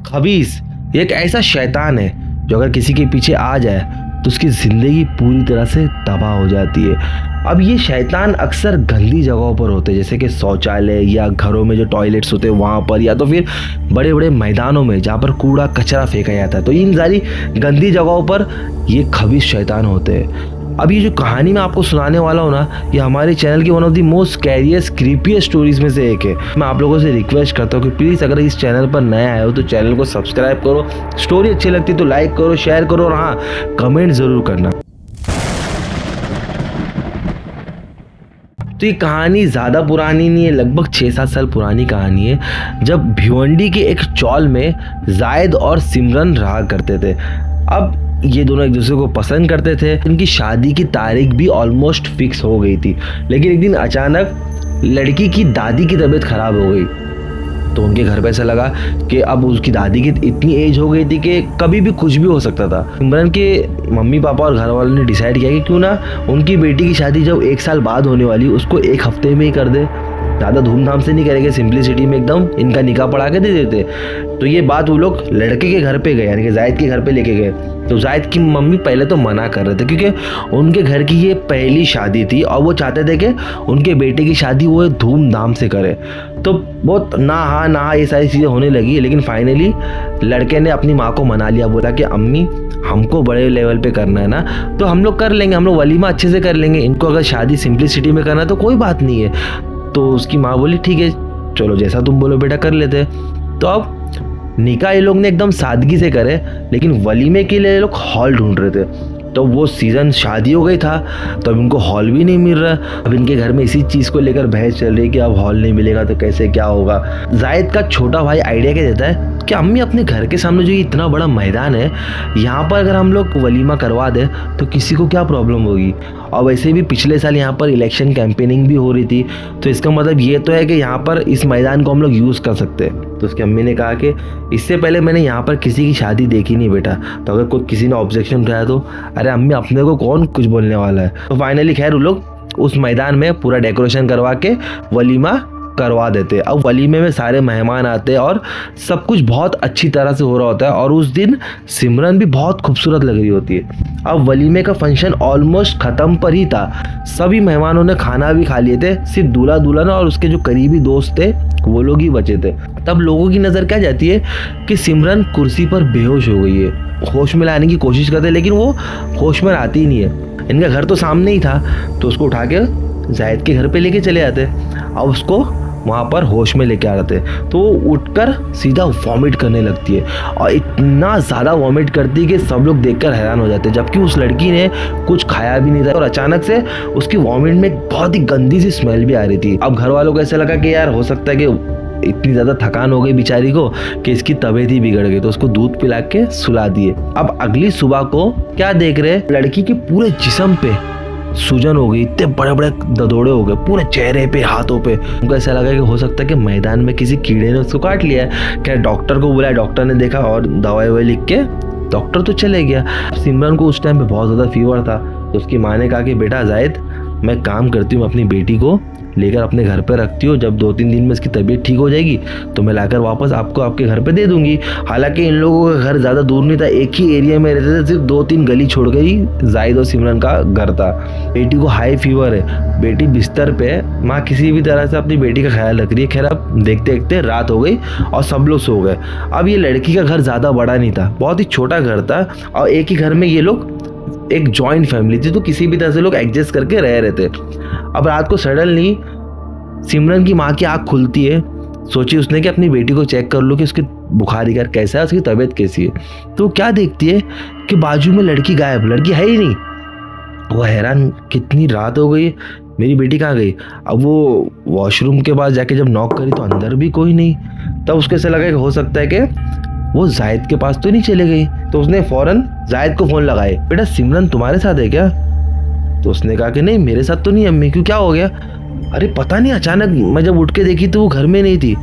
खबीस ये एक ऐसा शैतान है जो अगर किसी के पीछे आ जाए तो उसकी ज़िंदगी पूरी तरह से तबाह हो जाती है। अब ये शैतान अक्सर गंदी जगहों पर होते हैं, जैसे कि शौचालय या घरों में जो टॉयलेट्स होते हैं वहाँ पर, या तो फिर बड़े बड़े मैदानों में जहाँ पर कूड़ा कचरा फेंका जाता है। तो इन सारी गंदी जगहों पर ये खबीस शैतान होते हैं। अब ये जो कहानी मैं आपको सुनाने वाला हूँ ना, ये हमारे चैनल की one of the most scariest creepiest stories में से एक है। मैं आप लोगों से रिक्वेस्ट करता हूँ कि प्लीज़ अगर इस चैनल पर नया आए हो तो चैनल को सब्सक्राइब करो, स्टोरी अच्छी लगती है तो लाइक करो, शेयर करो और हाँ, कमेंट ज़रूर करना। तो ये कहानी ज़्यादा पुरानी नहीं है, लगभग 6-7 साल पुरानी कहानी है, जब भिवंडी के एक चौल में जायद और सिमरन रहा करते थे। अब ये दोनों एक दूसरे को पसंद करते थे। इनकी शादी की तारीख भी ऑलमोस्ट फिक्स हो गई थी, लेकिन एक दिन अचानक लड़की की दादी की तबीयत खराब हो गई। तो उनके घर पे ऐसा लगा कि अब उसकी दादी की इतनी एज हो गई थी कि कभी भी कुछ भी हो सकता था। सिमरन के मम्मी पापा और घर वालों ने डिसाइड किया कि क्यों ना उनकी बेटी की शादी जब 1 साल बाद होने वाली उसको 1 हफ्ते में ही कर दे, ज़्यादा धूमधाम से नहीं करेंगे, सिंपलिसिटी में एकदम इनका निकाह पढ़ा के दे देते। तो ये बात वो लोग लड़के के घर पे गए, यानी कि जायद के घर पे लेके गए। तो जायद की मम्मी पहले तो मना कर रहे थे क्योंकि उनके घर की ये पहली शादी थी और वो चाहते थे कि उनके बेटे की शादी वो धूमधाम से करे। तो बहुत ना ये सारी चीज़ें होने लगी, लेकिन फाइनली लड़के ने अपनी माँ को मना लिया, बोला कि अम्मी हमको बड़े लेवल पे करना है ना तो हम लोग कर लेंगे, हम लोग वलीमा अच्छे से कर लेंगे, इनको अगर शादी सिंपलिसिटी में करना है तो कोई बात नहीं है। तो उसकी माँ बोली ठीक है चलो जैसा तुम बोलो बेटा कर लेते। तो अब निकाह ये लोग ने एकदम सादगी से करे, लेकिन वलीमे के लिए ये लोग हॉल ढूंढ रहे थे। तो वो सीज़न शादी हो गई था, तो अब इनको हॉल भी नहीं मिल रहा। अब इनके घर में इसी चीज़ को लेकर बहस चल रही है कि अब हॉल नहीं मिलेगा तो कैसे क्या होगा। जायद का छोटा भाई आइडिया क्या देता है कि अम्मी अपने घर के सामने जो इतना बड़ा मैदान है, यहाँ पर अगर हम लोग वलीमा करवा दें तो किसी को क्या प्रॉब्लम होगी। और वैसे भी पिछले साल यहाँ पर इलेक्शन कैंपेनिंग भी हो रही थी, तो इसका मतलब ये तो है कि यहाँ पर इस मैदान को हम लोग यूज़ कर सकते हैं। तो उसकी अम्मी ने कहा कि इससे पहले मैंने यहाँ पर किसी की शादी देखी नहीं बेटा, तो अगर कोई किसी ने ऑब्जेक्शन उठाया तो अरे अम्मी अपने को कौन कुछ बोलने वाला है। तो फाइनली खैर वो लोग उस मैदान में पूरा डेकोरेशन करवा के वलीमा करवा देते। अब वलीमे में सारे मेहमान आते हैं और सब कुछ बहुत अच्छी तरह से हो रहा होता है, और उस दिन सिमरन भी बहुत खूबसूरत लग रही होती है। अब वलीमे का फंक्शन ऑलमोस्ट ख़त्म पर ही था, सभी मेहमानों ने खाना भी खा लिए थे, सिर्फ दूल्हा दुल्हन और उसके जो करीबी दोस्त थे वो लोग ही बचे थे। तब लोगों की नज़र क्या जाती है कि सिमरन कुर्सी पर बेहोश हो गई है। होश में लाने की कोशिश करते लेकिन वो होश में आती ही नहीं है। इनका घर तो सामने ही था, तो उसको उठा के जायद के घर पे लेके चले जाते। अब उसको वहाँ पर होश में लेके आ रहे थे, तो वो उठकर सीधा वॉमिट करने लगती है, और इतना ज़्यादा वॉमिट करती है कि सब लोग देखकर हैरान हो जाते हैं, जबकि उस लड़की ने कुछ खाया भी नहीं था। और अचानक से उसकी वॉमिट में एक बहुत ही गंदी सी स्मेल भी आ रही थी। अब घर वालों को ऐसा लगा कि यार हो सकता है कि इतनी ज़्यादा थकान हो गई बेचारी को कि इसकी तबीयत ही बिगड़ गई, तो उसको दूध पिला के सुला दिए। अब अगली सुबह को क्या देख रहे, लड़की के पूरे जिस्म पे सूजन हो गई, इतने बड़े बड़े ददोड़े हो गए पूरे चेहरे पे, हाथों पे। उनको ऐसा लगा कि हो सकता है कि मैदान में किसी कीड़े ने उसको काट लिया है। क्या डॉक्टर को बुलाया, डॉक्टर ने देखा और दवाई ववाई लिख के डॉक्टर तो चले गया। सिमरन को उस टाइम पे बहुत ज़्यादा फीवर था, तो उसकी माँ ने कहा कि बेटा जायद मैं काम करती हूँ, अपनी बेटी को लेकर अपने घर पे रखती हूँ, जब 2-3 दिन में इसकी तबीयत ठीक हो जाएगी तो मैं लाकर वापस आपको आपके घर पे दे दूंगी। हालांकि इन लोगों का घर ज़्यादा दूर नहीं था, एक ही एरिया में रहते थे, सिर्फ 2-3 गली छोड़ कर ही जायद और सिमरन का घर था। बेटी को हाई फीवर है, बेटी बिस्तर पे, माँ किसी भी तरह से अपनी बेटी का ख्याल रख रही है। खैर अब देखते देखते रात हो गई और सब लोग सो गए। अब ये लड़की का घर ज़्यादा बड़ा नहीं था, बहुत ही छोटा घर था, और एक ही घर में ये लोग एक जॉइंट फैमिली थी, तो किसी भी तरह से लोग एडजस्ट करके रह रहे थे। अब रात को सडनली सिमरन की माँ की आँख खुलती है, सोची उसने कि अपनी बेटी को चेक कर लो कि उसकी बुखार कैसा है, उसकी तबीयत कैसी है। तो क्या देखती है कि बाजू में लड़की गायब, लड़की है ही नहीं। वो हैरान, कितनी रात हो गई, मेरी बेटी कहाँ गई। अब वो वॉशरूम के पास जाके जब नॉक करी तो अंदर भी कोई नहीं। तब उसको ऐसा लगा कि हो सकता है कि वो जायद के पास तो नहीं चले गई। तो उसने फौरन जायद को फ़ोन लगाए, बेटा सिमरन तुम्हारे साथ है क्या। तो उसने कहा कि नहीं मेरे साथ तो नहीं अम्मी। क्यों, क्या हो गया। अरे पता नहीं, अचानक मैं जब उठ के देखी तो वो घर में नहीं थी।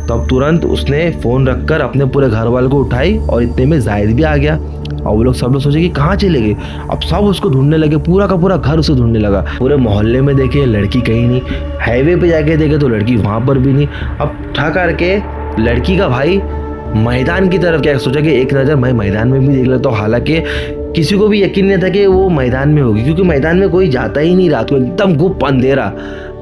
तो अब तुरंत उसने फ़ोन रखकर अपने पूरे घर वालों को उठाई, और इतने में जायद भी आ गया। और वो लोग सब लोग सोचे कि कहाँ चले गए। अब सब उसको ढूंढने लगे, पूरा का पूरा घर उसे ढूंढने लगा। पूरे मोहल्ले में देखे लड़की कहीं नहीं, हाईवे पे जाके देखे तो लड़की वहाँ पर भी नहीं। अब ठा करके लड़की का भाई मैदान की तरफ क्या सोचा कि एक नज़र मैं मैदान में भी देख लेता हूँ। हालांकि किसी को भी यकीन नहीं था कि वो मैदान में होगी, क्योंकि मैदान में कोई जाता ही नहीं रात को, एकदम गुप्त अंधेरा।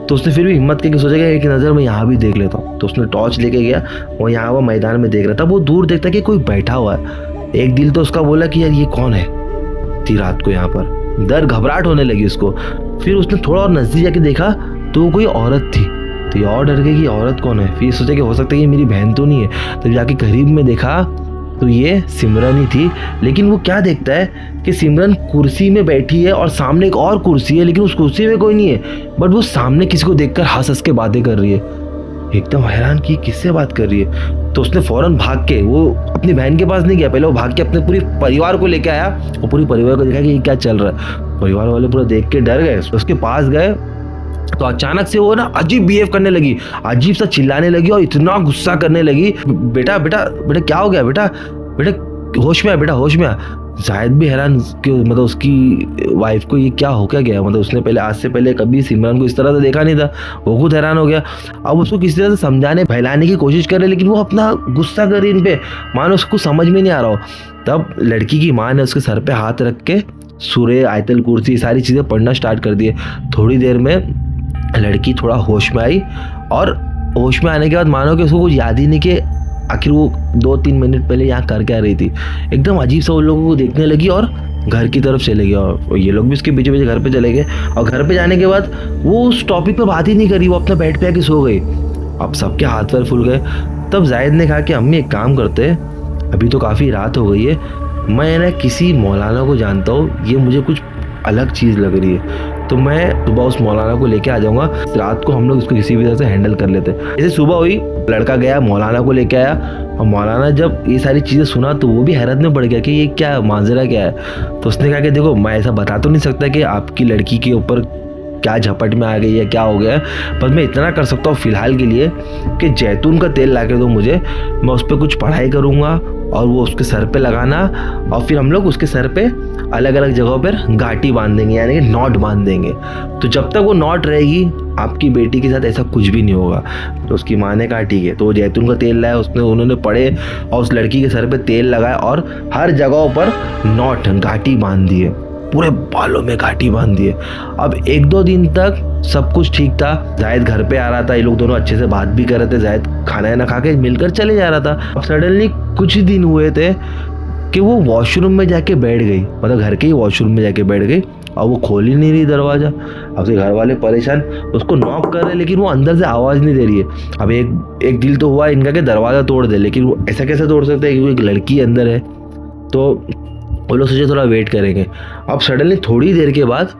तो उसने फिर भी हिम्मत करके सोचा कि एक नज़र मैं यहाँ भी देख लेता हूँ। तो उसने टॉर्च लेके गया, वो यहाँ वो मैदान में देख रहा था। वो दूर देखता कि कोई बैठा हुआ है। एक दिल तो उसका बोला कि यार ये कौन है इतनी रात को यहाँ पर। डर घबराहट होने लगी उसको। फिर उसने थोड़ा और नज़दीक जाके देखा तो वो कोई औरत थी। तो ये और डर गई कि औरत कौन है। फिर सोचा कि हो सकता है कि मेरी बहन तो नहीं है। तब जाके करीब में देखा तो ये सिमरन ही थी। लेकिन वो क्या देखता है कि सिमरन कुर्सी में बैठी है और सामने एक और कुर्सी है, लेकिन उस कुर्सी में कोई नहीं है। बट वो सामने किसी को देखकर हंस हंस के बातें कर रही है। एकदम हैरान कि किससे बात कर रही है। तो उसने फौरन भाग के, वो अपनी बहन के पास नहीं गया, पहले वो भाग के अपने पूरे परिवार को लेके आया और पूरे परिवार को देखा कि ये क्या चल रहा है। परिवार वाले पूरा देख के डर गए। उसके पास गए तो अचानक से वो ना अजीब बिहेव करने लगी, अजीब सा चिल्लाने लगी और इतना गुस्सा करने लगी। बेटा बेटा बेटा क्या हो गया बेटा, बेटा होश में आ, बेटा होश में आ। जायद भी हैरान कि मतलब उसकी वाइफ को ये क्या हो क्या गया। मतलब उसने पहले, आज से पहले कभी सिमरन को इस तरह से देखा नहीं था। वो खुद हैरान हो गया। अब उसको किसी तरह से समझाने फैलाने की कोशिश कर रहे, लेकिन वो अपना गुस्सा कर रही इन पे, मानो उसको समझ में नहीं आ रहा हो। तब लड़की की माँ ने उसके सर पे हाथ रख के सूरे, आयतल कुर्सी, सारी चीज़ें पढ़ना स्टार्ट कर दिए। थोड़ी देर में लड़की थोड़ा होश में आई और होश में आने के बाद मानो कि उसको कुछ याद ही नहीं कि आखिर वो 2-3 मिनट पहले यहाँ कर क्या रही थी। एकदम अजीब सा उन लोगों को देखने लगी और घर की तरफ चले गया। और ये लोग भी उसके पीछे पीछे घर पे चले गए। और घर पे जाने के बाद वो उस टॉपिक पे बात ही नहीं करी, वो अपना बेड पे आके सो गई। अब सबके हाथ पैर फूल गए। तब जायद ने कहा कि अम्मी एक काम करते हैं, अभी तो काफ़ी रात हो गई है, मैं ना किसी मौलाना को जानता हूँ, ये मुझे कुछ अलग चीज़ लग रही है, तो मैं सुबह उस मौलाना को लेके आ जाऊंगा। रात को हम लोग इसको किसी भी तरह से हैंडल कर लेते हैं। जैसे सुबह हुई, लड़का गया मौलाना को लेके आया। और मौलाना जब ये सारी चीज़ें सुना तो वो भी हैरत में पड़ गया कि ये क्या माजरा क्या है। तो उसने कहा कि देखो, मैं ऐसा बता तो नहीं सकता कि आपकी लड़की के ऊपर क्या झपट में आ गई है, क्या हो गया है, पर मैं इतना कर सकता हूँ फिलहाल के लिए कि जैतून का तेल ला के दो मुझे, मैं उस पर कुछ पढ़ाई करूँगा और वो उसके सर पे लगाना, और फिर हम लोग उसके सर पे अलग अलग जगहों पर घाटी बांध देंगे, यानी कि नॉट बांध देंगे। तो जब तक वो नॉट रहेगी आपकी बेटी के साथ ऐसा कुछ भी नहीं होगा। तो उसकी माँ ने कहा ठीक है। तो वो जैतून का तेल लाया, उन्होंने पढ़े और उस लड़की के सर पे तेल लगाया और हर जगहों पर नॉट, घाटी बांध दिए, पूरे बालों में घाटी बांध दिए। अब 1-2 दिन तक सब कुछ ठीक था। जायद घर पे आ रहा था, ये लोग दोनों अच्छे से बात भी कर रहे थे। जायद खाना ना खा के मिलकर चले जा रहा था। अब सडनली कुछ ही दिन हुए थे कि वो वॉशरूम में जाके बैठ गई, मतलब घर के ही वॉशरूम में जाके बैठ गई और वो खोल ही नहीं रही दरवाज़ा। अब से घर वाले परेशान, उसको नॉक कर रहे, लेकिन वो अंदर से आवाज़ नहीं दे रही है। अब एक दिल तो हुआ इनका कि दरवाज़ा तोड़ दे, लेकिन वो ऐसा कैसे तोड़ सकते हैं क्योंकि एक लड़की अंदर है। तो वो लोग सोचे थोड़ा वेट करेंगे। अब सडनली थोड़ी देर के बाद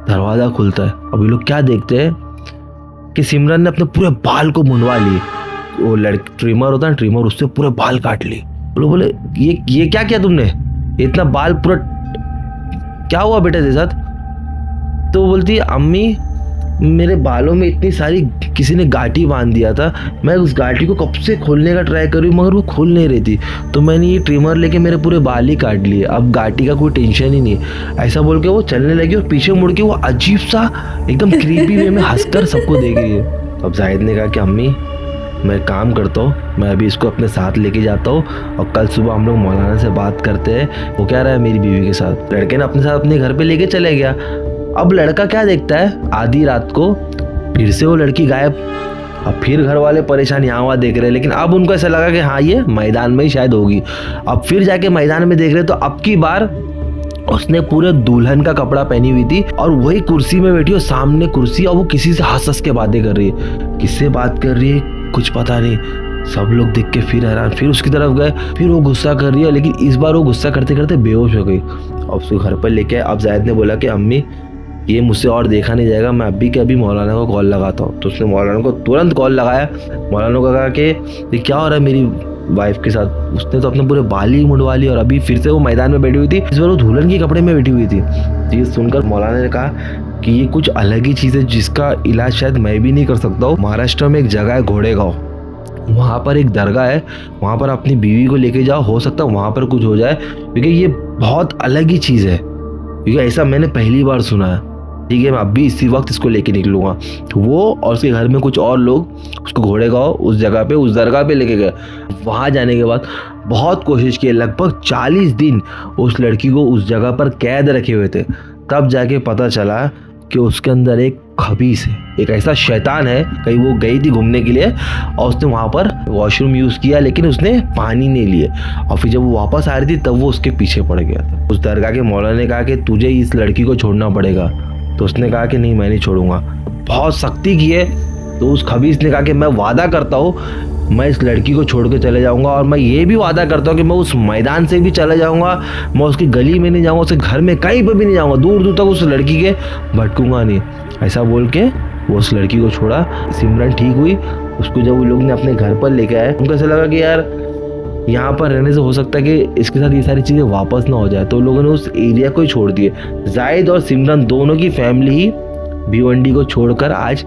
दरवाज़ा खुलता है। अब ये लोग क्या देखते हैं कि सिमरन ने अपने पूरे बाल को मुंडवा लिए। वो ट्रिमर होता है, ट्रिमर, उससे पूरे बाल काट लिए। वो लोग बोले ये क्या किया तुमने, इतना बाल पूरा क्या हुआ बेटे तेरे साथ। तो वो बोलती है अम्मी मेरे बालों में इतनी सारी किसी ने गांठी बांध दिया था, मैं उस गांठी को कब से खोलने का ट्राई कर रही हूँ मगर वो खोल नहीं रही थी, तो मैंने ये ट्रिमर लेके मेरे पूरे बाल ही काट लिए, अब गांठी का कोई टेंशन ही नहीं। ऐसा बोल के वो चलने लगी और पीछे मुड़ के वो अजीब सा एकदम क्रीपी वे में हंसकर सबको देख रही है। अब जाहिद ने कहा कि अम्मी मैं काम करता हूँ, मैं अभी इसको अपने साथ लेके जाता हूँ और कल सुबह हम लोग मौलाना से बात करते हैं, वो क्या रहा है मेरी बीवी के साथ। लड़के ने अपने साथ अपने घर पे लेके चले गया। अब लड़का क्या देखता है, आधी रात को फिर से वो लड़की गायब। अब फिर घर वाले परेशान यहाँ वहाँ देख रहे हैं, लेकिन अब उनको ऐसा लगा कि हाँ ये मैदान में ही शायद होगी। अब फिर जाके मैदान में देख रहे तो अब की बार उसने पूरे दुल्हन का कपड़ा पहनी हुई थी और वही कुर्सी में बैठी हो, सामने कुर्सी, और वो किसी से हंस हंस के बातें कर रही है। किससे बात कर रही है कुछ पता नहीं। सब लोग देख के फिर हैरान, फिर उसकी तरफ गए, फिर वो गुस्सा कर रही है, लेकिन इस बार वो गुस्सा करते करते बेहोश हो गई। अब उसको घर पर लेके अब जायद ने बोला कि अम्मी ये मुझसे और देखा नहीं जाएगा, मैं अभी के अभी मौलाना को कॉल लगाता हूँ। तो उसने मौलाना को तुरंत कॉल लगाया। मौलाना को कहा कि ये क्या हो रहा है मेरी वाइफ के साथ, उसने तो अपने पूरे बाल ही मुंडवा लिए और अभी फिर से वो मैदान में बैठी हुई थी, इस बार वो दुल्हन के कपड़े में बैठी हुई थी। ये सुनकर मौलाना ने कहा कि ये कुछ अलग ही चीज़ है जिसका इलाज शायद मैं भी नहीं कर सकता हूँ। महाराष्ट्र में एक जगह है घोड़ेगांव, वहाँ पर एक दरगाह है, वहाँ पर अपनी बीवी को लेके जाओ, हो सकता है वहाँ पर कुछ हो जाए, क्योंकि ये बहुत अलग ही चीज़ है, क्योंकि ऐसा मैंने पहली बार सुना है। ठीक है, मैं अभी इसी वक्त इसको लेके निकलूंगा। तो वो और उसके घर में कुछ और लोग उसको घोड़े गांव उस जगह पे, उस दरगाह पे लेके गए। वहाँ जाने के बाद बहुत कोशिश की, लगभग 40 दिन उस लड़की को उस जगह पर कैद रखे हुए थे। तब जाके पता चला कि उसके अंदर एक खबीस है, एक ऐसा शैतान है। कहीं वो गई थी घूमने के लिए और उसने वहाँ पर वॉशरूम यूज़ किया, लेकिन उसने पानी नहीं लिए, और फिर जब वो वापस आ रही थी तब वो उसके पीछे पड़ गया था। उस दरगाह के मौला ने कहा कि तुझे इस लड़की को छोड़ना पड़ेगा। तो उसने कहा कि नहीं, मैं नहीं छोड़ूंगा। बहुत सख्ती की है। तो उस खबीस ने कहा कि मैं वादा करता हूँ मैं इस लड़की को छोड़ के चले जाऊंगा, और मैं ये भी वादा करता हूँ कि मैं उस मैदान से भी चले जाऊंगा, मैं उसकी गली में नहीं जाऊंगा, उसके घर में कहीं पर भी नहीं जाऊंगा, दूर दूर तक उस लड़की के भटकूंगा नहीं। ऐसा बोल के वो उस लड़की को छोड़ा। सिमरन ठीक हुई। उसको जब वो लोग ने अपने घर पर लेके आए, उनको ऐसा लगा कि यार यहाँ पर रहने से हो सकता है कि इसके साथ ये सारी चीज़ें वापस ना हो जाए, तो लोगों ने उस एरिया को ही छोड़ दिए। जाहिद और सिमरन दोनों की फैमिली ही भिवंडी को छोड़कर आज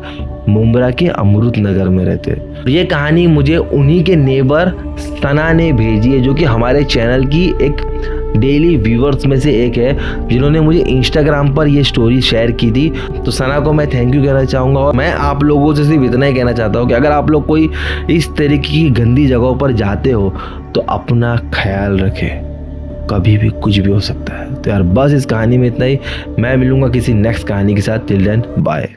मुंब्रा के अमृत नगर में रहते हैं। ये कहानी मुझे उन्हीं के नेबर सना ने भेजी है, जो कि हमारे चैनल की एक डेली व्यूअर्स में से एक है, जिन्होंने मुझे इंस्टाग्राम पर ये स्टोरी शेयर की थी। तो सना को मैं थैंक यू कहना चाहूँगा। और मैं आप लोगों से सिर्फ इतना ही कहना चाहता हूँ कि अगर आप लोग कोई इस तरीके की गंदी जगहों पर जाते हो तो अपना ख्याल रखें, कभी भी कुछ भी हो सकता है। तो यार बस इस कहानी में इतना ही। मैं मिलूंगा किसी नेक्स्ट कहानी के साथ। Till then bye.